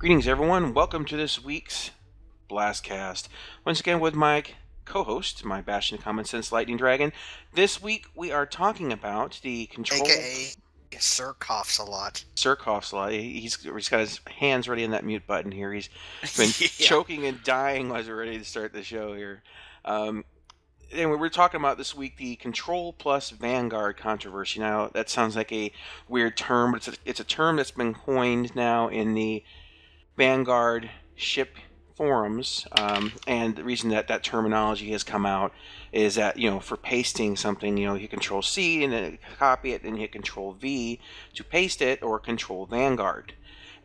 Greetings, everyone. Welcome to this week's BlastCast. Once again, with my co-host, my Bastion of Common Sense Lightning Dragon. This week, we are talking about the Control. AKA Sir coughs a lot. Sir coughs a lot. He's got his hands ready on that mute button here. He's been Yeah. choking and dying as we're ready to start the show here. Anyway, we're talking about this week the Control plus Vanguard controversy. Now, that sounds like a weird term, but it's a term that's been coined now in the Vanguard ship forums, and the reason that that terminology has come out is that, for pasting something, you hit Control C and then copy it, and hit Control V to paste it, or Control Vanguard.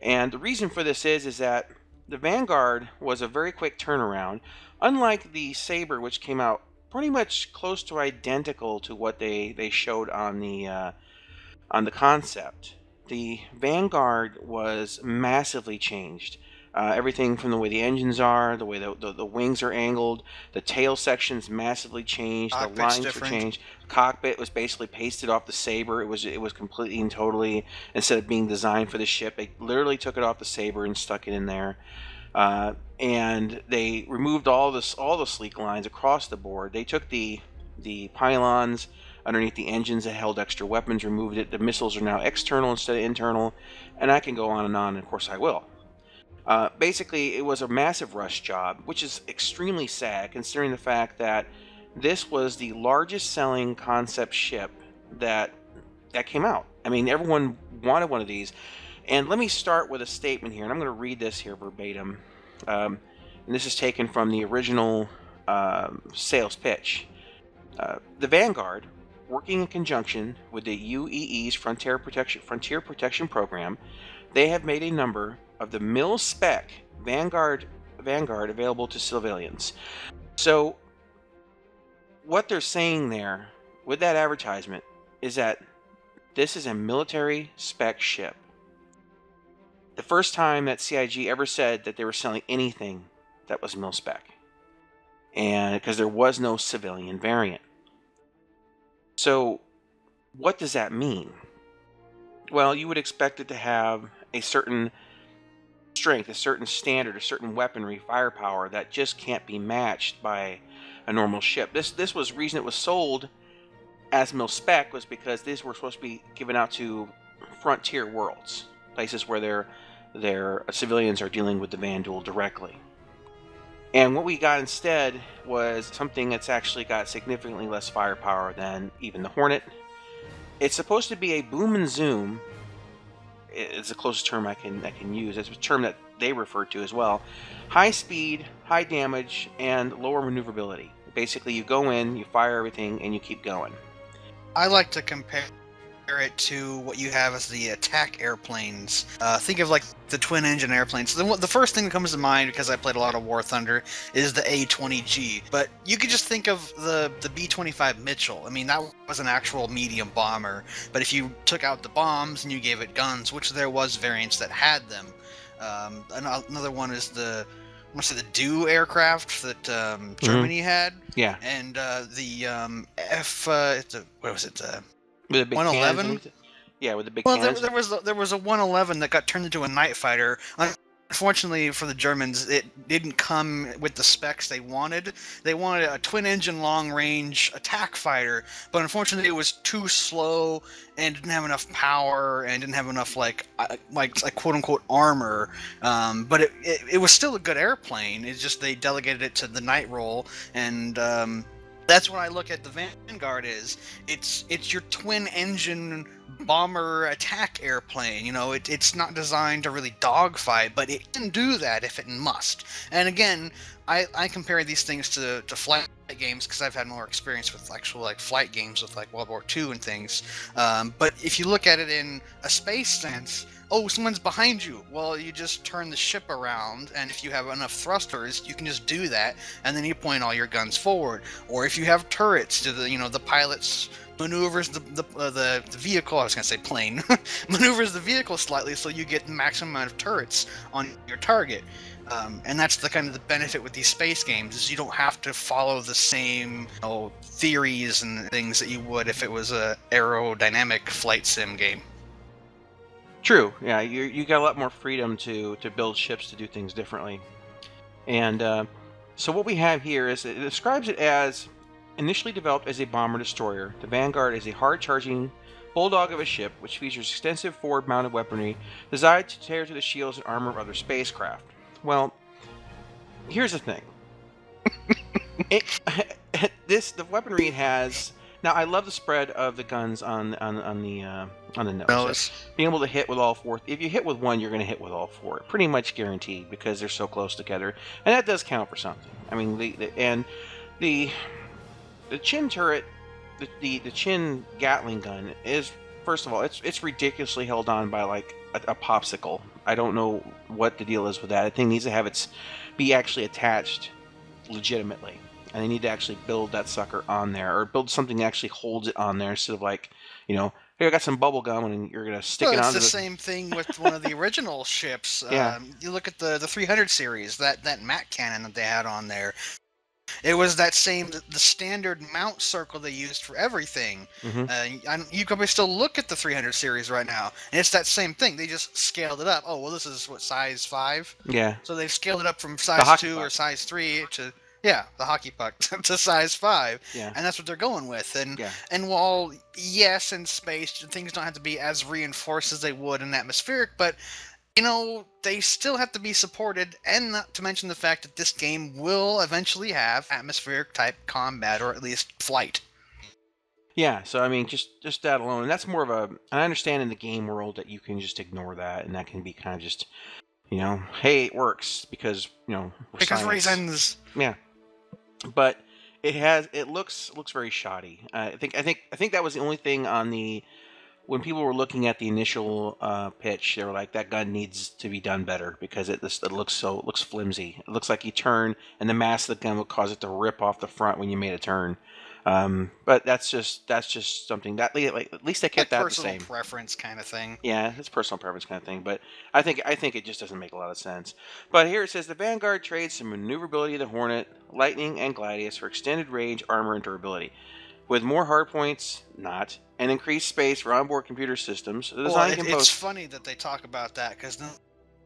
And the reason for this is that the Vanguard was a very quick turnaround, unlike the Saber, which came out pretty much close to identical to what they showed on the concept. The Vanguard was massively changed. Everything from the way the engines are, the way the wings are angled, the tail sections massively changed, the lines were changed. Cockpit was basically pasted off the Saber. It was completely and totally, instead of being designed for the ship, they literally took it off the Saber and stuck it in there. And they removed all the sleek lines across the board. They took the pylons underneath the engines that held extra weapons, removed it. The missiles are now external instead of internal, and I can go on, and of course I will. Basically, it was a massive rush job, which is extremely sad considering the fact that this was the largest selling concept ship that came out. I mean, everyone wanted one of these. And let me start with a statement here, and I'm going to read this here verbatim. And this is taken from the original sales pitch. The Vanguard, working in conjunction with the UEE's Frontier Protection Program, they have made a number of the mil-spec Vanguard available to civilians. So, what they're saying there with that advertisement is that this is a military spec ship. The first time that CIG ever said that they were selling anything that was mil-spec, and because there was no civilian variant. So, what does that mean? Well, you would expect it to have a certain strength, a certain standard, a certain weaponry, firepower that just can't be matched by a normal ship. This was the reason it was sold as mil-spec, was because these were supposed to be given out to frontier worlds, places where their civilians are dealing with the Vanduul directly. And what we got instead was something that's actually got significantly less firepower than even the Hornet. It's supposed to be a boom and zoom. It's the closest term I can use. It's a term that they refer to as well. High speed, high damage, and lower maneuverability. Basically, you go in, you fire everything, and you keep going. I like to compare it to what you have as the attack airplanes. Think of like the twin-engine airplanes. So the first thing that comes to mind, because I played a lot of War Thunder, is the A-20G. But you could just think of the B-25 Mitchell. I mean, that was an actual medium bomber. But if you took out the bombs and you gave it guns, which there was variants that had them. Another one is the Do aircraft that Germany had. Yeah. And the what was it? With a big 111? Yeah, with the big cannons. There was a 111 that got turned into a night fighter. Unfortunately for the Germans, it didn't come with the specs they wanted. They wanted a twin-engine long-range attack fighter, but unfortunately it was too slow and didn't have enough power and didn't have enough like quote-unquote armor. But it was still a good airplane. It's just they delegated it to the night role, and that's when I look at the Vanguard it's your twin-engine bomber attack airplane. It's not designed to really dogfight, but it can do that if it must. And again, I compare these things to flight games because I've had more experience with actual flight games with World War II and things. But if you look at it in a space sense, oh, someone's behind you. Well, you just turn the ship around, and if you have enough thrusters, you can just do that, and then you point all your guns forward. Or if you have turrets, the pilot's maneuvers the vehicle. I was going to say plane maneuvers the vehicle slightly, so you get the maximum amount of turrets on your target. And that's the kind of the benefit with these space games, is you don't have to follow the same theories and things that you would if it was a aerodynamic flight sim game. True. Yeah, you got a lot more freedom to build ships to do things differently. And so what we have here is it describes it as initially developed as a bomber destroyer. The Vanguard is a hard-charging bulldog of a ship which features extensive forward-mounted weaponry designed to tear through the shields and armor of other spacecraft. Well, here's the thing. The weaponry it has. Now, I love the spread of the guns on the nose. Being able to hit with all four. If you hit with one, you're going to hit with all four. Pretty much guaranteed because they're so close together, and that does count for something. I mean, the chin turret, the chin Gatling gun is, first of all, it's ridiculously held on by like a popsicle. I don't know what the deal is with that. The thing needs to have be actually attached legitimately. And they need to actually build that sucker on there, or build something that actually holds it on there instead of like, hey, I got some bubble gum and you're gonna stick it on. It's the same thing with one of the original ships. Yeah. You look at the 300 series, that Mac cannon that they had on there. It was that the standard mount circle they used for everything. Mm-hmm. You can probably still look at the 300 series right now, and it's that same thing. They just scaled it up. Oh, well, this is what, size 5? Yeah. So they've scaled it up from size 2 or size 3 to... Yeah, the hockey puck to size 5, yeah. And that's what they're going with. And while, yes, in space, things don't have to be as reinforced as they would in atmospheric, but, they still have to be supported, and not to mention the fact that this game will eventually have atmospheric-type combat, or at least flight. Yeah, so, I mean, just that alone, and that's more of I understand in the game world that you can just ignore that, and that can be kind of just, hey, it works, because, because reasons. Yeah. But it looks very shoddy. I think that was the only thing when people were looking at the initial pitch, they were like, that gun needs to be done better because it looks flimsy. It looks like you turn and the mass of the gun will cause it to rip off the front when you made a turn. But that's just something that at least they kept that the same. Personal preference kind of thing. Yeah, it's personal preference kind of thing. But I think it just doesn't make a lot of sense. But here it says the Vanguard trades the maneuverability of the Hornet, Lightning, and Gladius for extended range, armor, and durability. With more hardpoints, and increased space for onboard computer systems. It's funny that they talk about that because the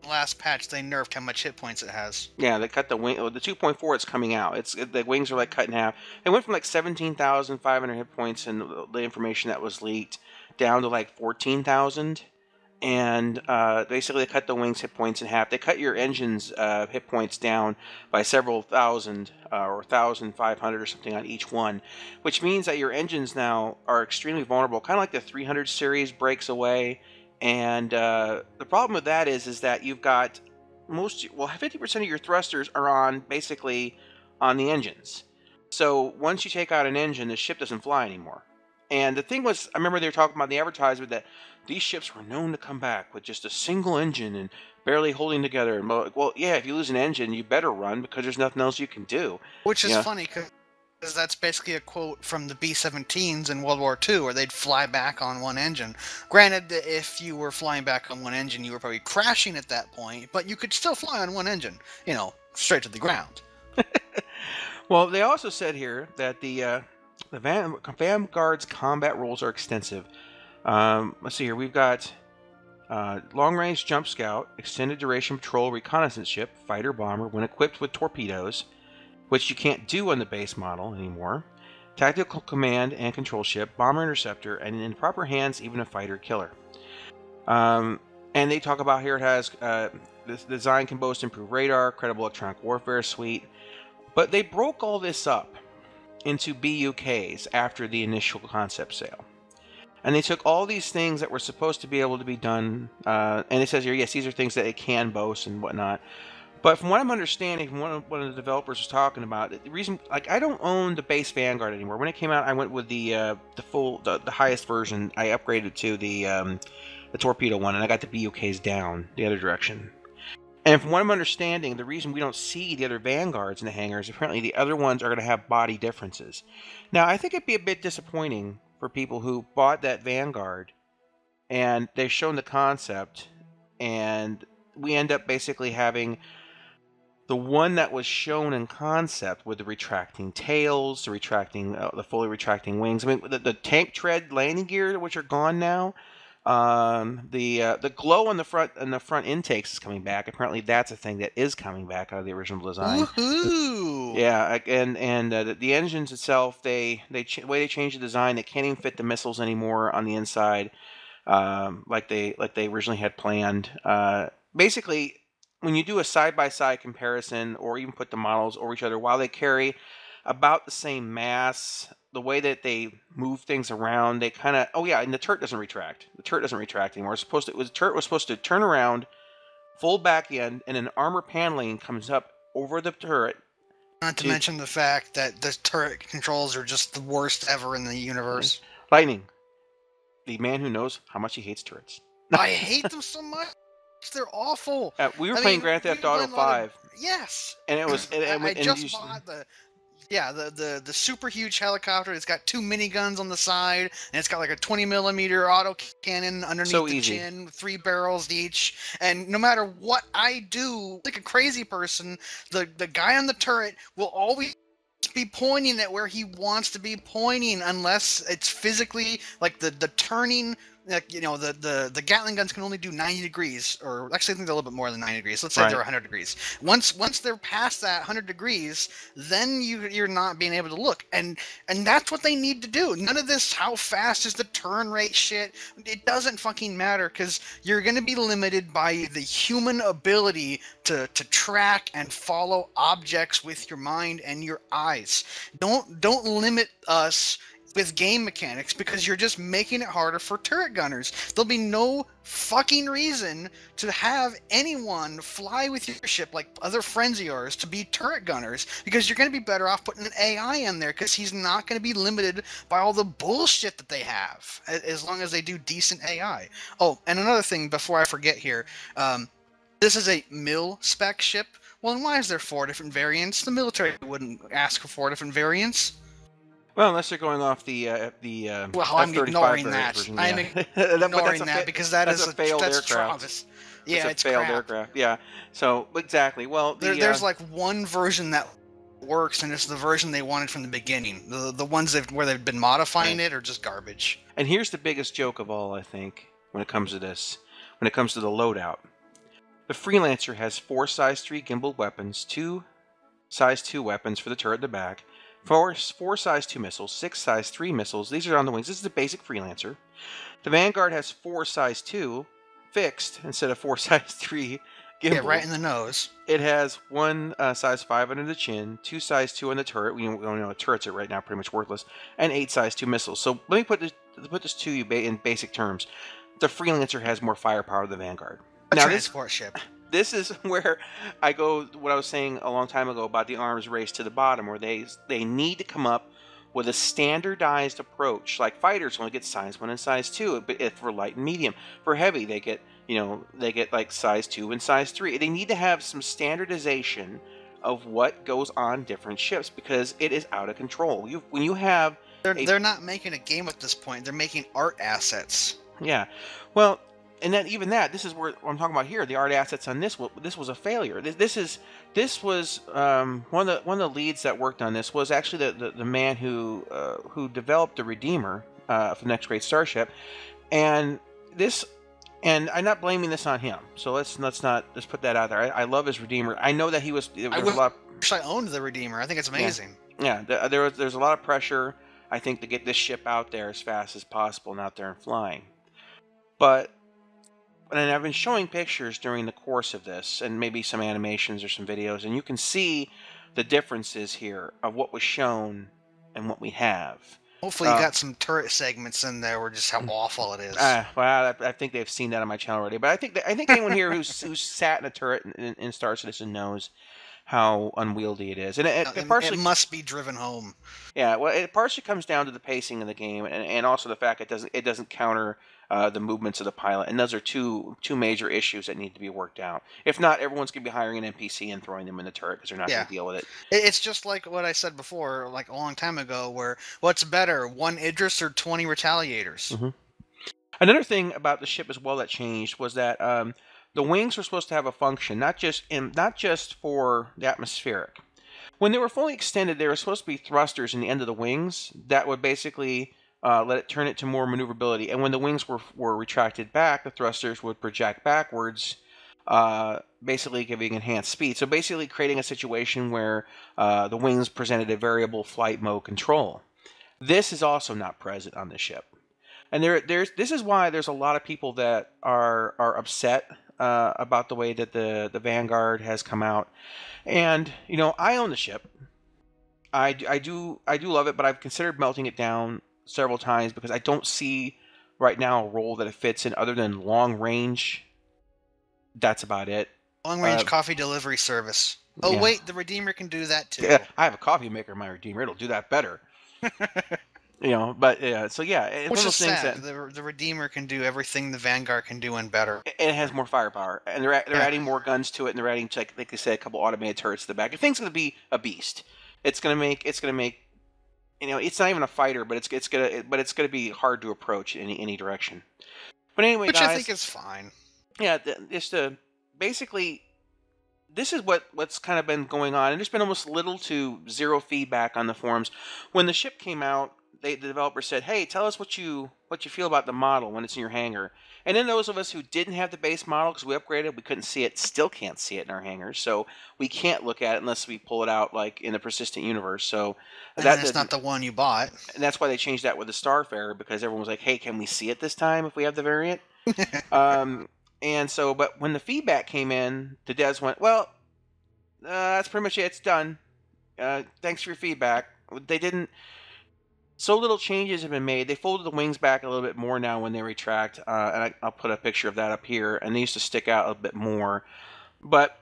last patch they nerfed how much hit points it has. Yeah, they cut the wing. The 2.4 it's coming out. The wings are like cut in half. It went from like 17,500 hit points in the information that was leaked down to like 14,000. And basically they cut the wings hit points in half. They cut your engine's hit points down by several thousand or 1,500 or something on each one, which means that your engines now are extremely vulnerable. Kind of like the 300 series breaks away. And the problem with that is that you've got 50% of your thrusters are basically on the engines. So once you take out an engine, the ship doesn't fly anymore. And the thing was, I remember they were talking about in the advertisement that these ships were known to come back with just a single engine and barely holding together. And well, yeah, if you lose an engine, you better run because there's nothing else you can do. Which is funny because that's basically a quote from the B-17s in World War II, where they'd fly back on one engine. Granted, if you were flying back on one engine, you were probably crashing at that point, but you could still fly on one engine, straight to the ground. Well, they also said here that the Vanguard's combat rules are extensive. Let's see here. We've got long-range jump scout, extended duration patrol reconnaissance ship, fighter bomber when equipped with torpedoes, which you can't do on the base model anymore, tactical command and control ship, bomber interceptor, and in proper hands, even a fighter killer. And they talk about here it has this design can boast improved radar, credible electronic warfare suite, but they broke all this up into BUKs after the initial concept sale. And they took all these things that were supposed to be able to be done, and it says here, yes, these are things that it can boast and whatnot. But from what I'm understanding, from one of the developers was talking about, the reason, I don't own the base Vanguard anymore. When it came out, I went with the highest version. I upgraded to the torpedo one, and I got the BUKs down the other direction. And from what I'm understanding, the reason we don't see the other Vanguards in the hangars, apparently the other ones are going to have body differences. Now, I think it'd be a bit disappointing for people who bought that Vanguard, and they've shown the concept, and we end up basically having the one that was shown in concept with the retracting tails, the fully retracting wings. I mean, the tank tread landing gear, which are gone now, The glow on the front intakes is coming back. Apparently, that's a thing that is coming back out of the original design. Woohoo! Yeah, and the engines itself, the way they changed the design, they can't even fit the missiles anymore on the inside, like they originally had planned. Basically, when you do a side by side comparison, or even put the models over each other, while they carry about the same mass, the way that they move things around, they kind of and the turret doesn't retract. The turret doesn't retract anymore. The turret was supposed to turn around, fold back in, and an armor paneling comes up over the turret. Not to mention the fact that the turret controls are just the worst ever in the universe. Lightning, the man who knows how much he hates turrets. I hate them so much. They're awful. We were playing Grand Theft Auto 5. Yes. And it was. I just bought the super huge helicopter. It's got 2 miniguns on the side, and it's got like a 20mm auto cannon underneath the chin, 3 barrels each. And no matter what I do, like a crazy person, the guy on the turret will always be pointing at where he wants to be pointing, unless it's physically like the turning. Like, you know, the Gatling guns can only do 90 degrees, or actually I think they're a little bit more than 90 degrees. Let's say they're 100 degrees. Once they're past that 100 degrees, then you're not being able to look. And that's what they need to do. None of this how fast is the turn rate shit. It doesn't fucking matter, because you're going to be limited by the human ability to track and follow objects with your mind and your eyes. Don't limit us with game mechanics, because you're just making it harder for turret gunners. There'll be no fucking reason to have anyone fly with your ship like other friends of yours to be turret gunners, because you're going to be better off putting an AI in there, because he's not going to be limited by all the bullshit that they have, as long as they do decent AI. Oh, and another thing before I forget here, this is a mil-spec ship. Well, then why is there 4 different variants? The military wouldn't ask for 4 different variants. Well, unless they're going off the well, I'm ignoring that. Version, I'm ignoring that, because that's a failed aircraft. Yeah, it's a failed aircraft. Yeah. So exactly. Well, there's like one version that works, and it's the version they wanted from the beginning. The ones where they've been modifying it are just garbage. And here's the biggest joke of all, I think, when it comes to this, when it comes to the loadout. The Freelancer has 4 size 3 gimbal weapons, 2 size 2 weapons for the turret in the back, 4 size 2 missiles, 6 size 3 missiles. These are on the wings. This is the basic Freelancer. The Vanguard has 4 size 2 fixed instead of 4 size 3 gimbal. Yeah, right in the nose. It has 1 size 5 under the chin, 2 size 2 on the turret. We don't know turrets are right now pretty much worthless, and 8 size 2 missiles. So let me put this to you in basic terms. The Freelancer has more firepower than the Vanguard. A transport ship. This is where I go, what I was saying a long time ago about the arms race to the bottom, where they need to come up with a standardized approach. Like fighters only get size 1 and size 2, but if for light and medium. For heavy, they get like size 2 and size 3. They need to have some standardization of what goes on different ships, because it is out of control. When you have... They're not making a game at this point. They're making art assets. Yeah. Well... And then even that, this is where I'm talking about here. The art assets on this was a failure. This was one of the leads that worked on this was actually the man who developed the Redeemer for the Next Great Starship, and I'm not blaming this on him. So let's put that out there. I love his Redeemer. I know that he was. I wish I owned the Redeemer. I think it's amazing. Yeah, there's a lot of pressure, I think, to get this ship out there as fast as possible and out there and flying, but. And I've been showing pictures during the course of this, and maybe some animations or some videos, and you can see the differences here of what was shown and what we have. Hopefully you got some turret segments in there where just how awful it is. Well, I think they've seen that on my channel already. But I think anyone here who's sat in a turret in Star Citizen knows how unwieldy it is. And it must be driven home. Yeah, well, it partially comes down to the pacing of the game, and also the fact it doesn't counter the movements of the pilot, and those are two major issues that need to be worked out. If not, everyone's going to be hiring an NPC and throwing them in the turret because they're not going to deal with it. It's just like what I said before, like a long time ago, where what's better, 1 Idris or 20 Retaliators? Mm-hmm. Another thing about the ship as well that changed was that the wings were supposed to have a function, not just for the atmospheric. When they were fully extended, there were supposed to be thrusters in the end of the wings that would basically let it turn it to more maneuverability. And when the wings were retracted back, the thrusters would project backwards, basically giving enhanced speed. So basically creating a situation where the wings presented a variable flight mode control. This is also not present on the ship. And this is why there's a lot of people that are upset about the way that the Vanguard has come out. And I own the ship. I do love it, but I've considered melting it down several times because I don't see right now a role that it fits in other than long range. That's about it. Long range coffee delivery service. Oh yeah. wait, the Redeemer can do that too. Yeah, I have a coffee maker in my Redeemer. It'll do that better. But yeah, so yeah, it's Which one of is those things sad. that The Redeemer can do everything the Vanguard can do and better. it has more firepower, and they're adding more guns to it, and they're adding, like they said, a couple automated turrets to the back. The thing's going to be a beast. It's going to make it's not even a fighter, but it's gonna be hard to approach in any direction. But anyway, Which guys, I think is fine. Yeah, basically, this is what's kind of been going on, and there's been almost little to zero feedback on the forums. When the ship came out, the developer said, "Hey, tell us what you feel about the model when it's in your hangar." And then those of us who didn't have the base model because we upgraded, we couldn't see it. Still can't see it in our hangars, so we can't look at it unless we pull it out like in the persistent universe. So that's not the one you bought, and that's why they changed that with the Starfarer, because everyone was like, "Hey, can we see it this time if we have the variant?" And so, but when the feedback came in, the devs went, "Well, that's pretty much it. It's done. Thanks for your feedback." They didn't. So little changes have been made. They folded the wings back a little bit more now when they retract, and I'll put a picture of that up here. And they used to stick out a bit more, but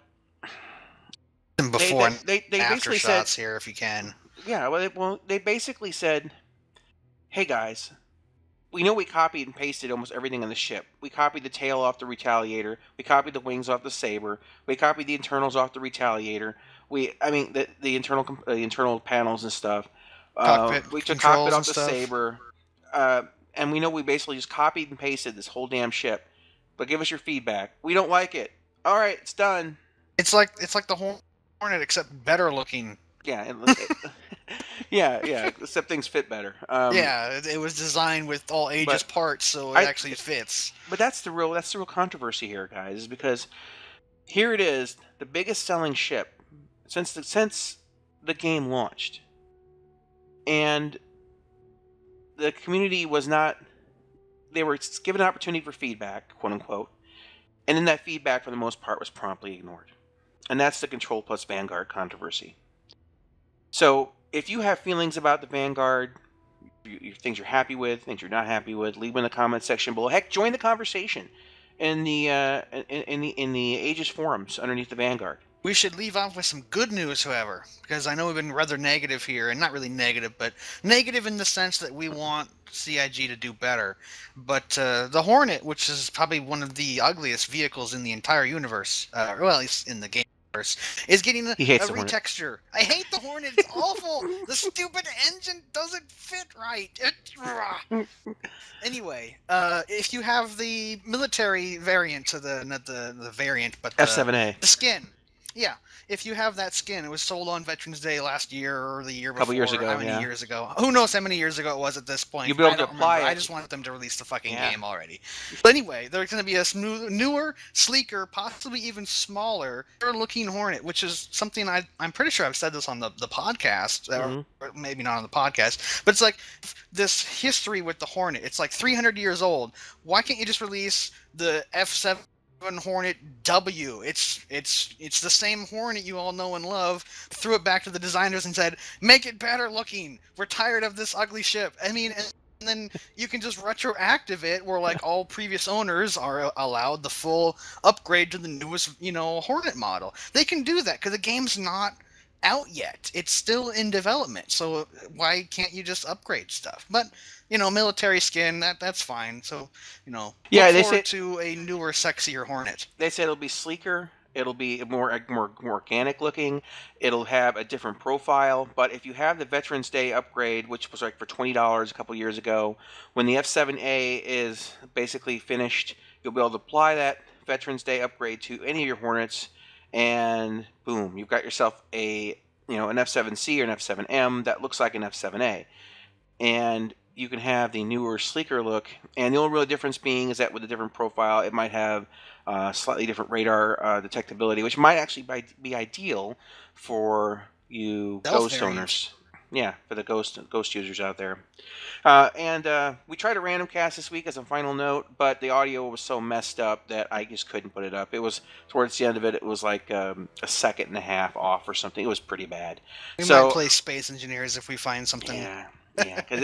before they after basically shots said here if you can. Yeah, well, they basically said, "Hey guys, we know we copied and pasted almost everything on the ship. We copied the tail off the Retaliator. We copied the wings off the Saber. We copied the internals off the Retaliator. The internal panels and stuff. We took cockpit off the Saber. And we know we basically just copied and pasted this whole damn ship. But give us your feedback. We don't like it. All right, it's done." It's like the Hornet, except better looking. Yeah, yeah. Except things fit better. It was designed with all ages parts, so it actually fits. But that's the real controversy here, guys, is because here it is, the biggest selling ship since the game launched, and the community was not. They were given an opportunity for feedback, quote unquote, and then that feedback, for the most part, was promptly ignored, and that's the Control plus Vanguard controversy. So, if you have feelings about the Vanguard, things you're happy with, things you're not happy with, leave them in the comment section below. Heck, join the conversation in the Aegis forums underneath the Vanguard. We should leave off with some good news, however, because I know we've been rather negative here, and not really negative, but negative in the sense that we want CIG to do better. But the Hornet, which is probably one of the ugliest vehicles in the entire universe, well, at least in the game, is getting a retexture. I hate the Hornet. It's awful. The stupid engine doesn't fit right. Anyway, if you have the military variant of not the variant, but the F7A, the skin. Yeah, if you have that skin, it was sold on Veterans Day last year or the year before. A couple years ago, how many years ago? Who knows how many years ago it was at this point? You'll be able to apply it. I just wanted them to release the fucking game already. But anyway, there's going to be a newer, sleeker, possibly even smaller looking Hornet, which is something I'm pretty sure I've said this on the podcast, or maybe not on the podcast, but it's like this history with the Hornet. It's like 300 years old. Why can't you just release the F7 Hornet W? It's the same Hornet you all know and love. Threw it back to the designers and said, "Make it better looking. We're tired of this ugly ship." I mean, and then you can just retroactive it, where like all previous owners are allowed the full upgrade to the newest, Hornet model. They can do that because the game's not out yet. It's still in development. So why can't you just upgrade stuff? But military skin, that's fine. So, look forward to a newer, sexier Hornet. They said it'll be sleeker. It'll be more organic looking. It'll have a different profile. But if you have the Veterans Day upgrade, which was like for $20 a couple years ago, when the F7A is basically finished, you'll be able to apply that Veterans Day upgrade to any of your Hornets, and boom, you've got yourself an F7C or an F7M that looks like an F7A. And you can have the newer, sleeker look, and the only real difference being is that with a different profile, it might have slightly different radar detectability, which might actually be ideal for you Stealth ghost variant. owners. Yeah, for the ghost users out there. We tried a random cast this week as a final note, but the audio was so messed up that I just couldn't put it up. It was towards the end of it. It was like a second and a half off or something. It was pretty bad. We might So play Space Engineers if we find something. yeah, because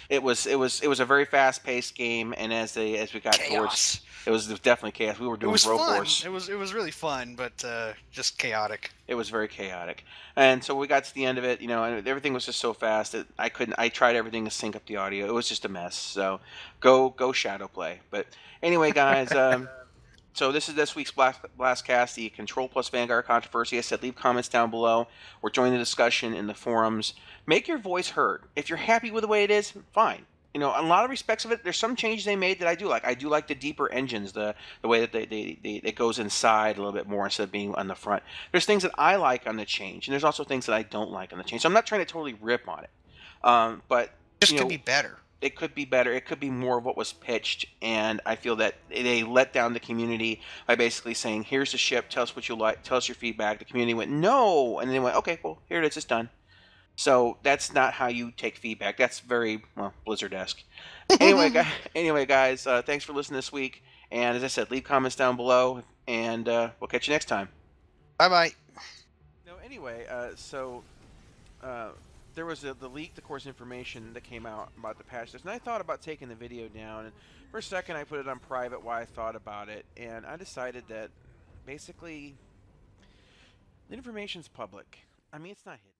it was a very fast paced game, and as we got Chaos. towards, it was definitely chaos. We were It doing was fun. Broforce. It was really fun, but just chaotic. It was very chaotic, and so we got to the end of it, and everything was just so fast that I couldn't. I tried everything to sync up the audio. It was just a mess. So go shadow play. But anyway, guys. So this is this week's BlastCast, the Control plus Vanguard controversy. I said leave comments down below or join the discussion in the forums. Make your voice heard. If you're happy with the way it is, fine. A lot of respects of it, there's some changes they made that I do like. I do like the deeper engines, the way that it goes inside a little bit more instead of being on the front. There's things that I like on the change, and there's also things that I don't like on the change. So I'm not trying to totally rip on it. But Just could be better. It could be better. It could be more of what was pitched, and I feel that they let down the community by basically saying, "Here's the ship. Tell us what you like. Tell us your feedback." The community went, "No," and then they went, "Okay, well, here it is. It's done." So that's not how you take feedback. That's very Blizzard-esque. Anyway, guys, thanks for listening this week. And as I said, leave comments down below, and we'll catch you next time. Bye bye. No, anyway, there was the leaked, of course, information that came out about the patch list, and I thought about taking the video down. And for a second, I put it on private while I thought about it, and I decided that basically the information's public. I mean, it's not hidden.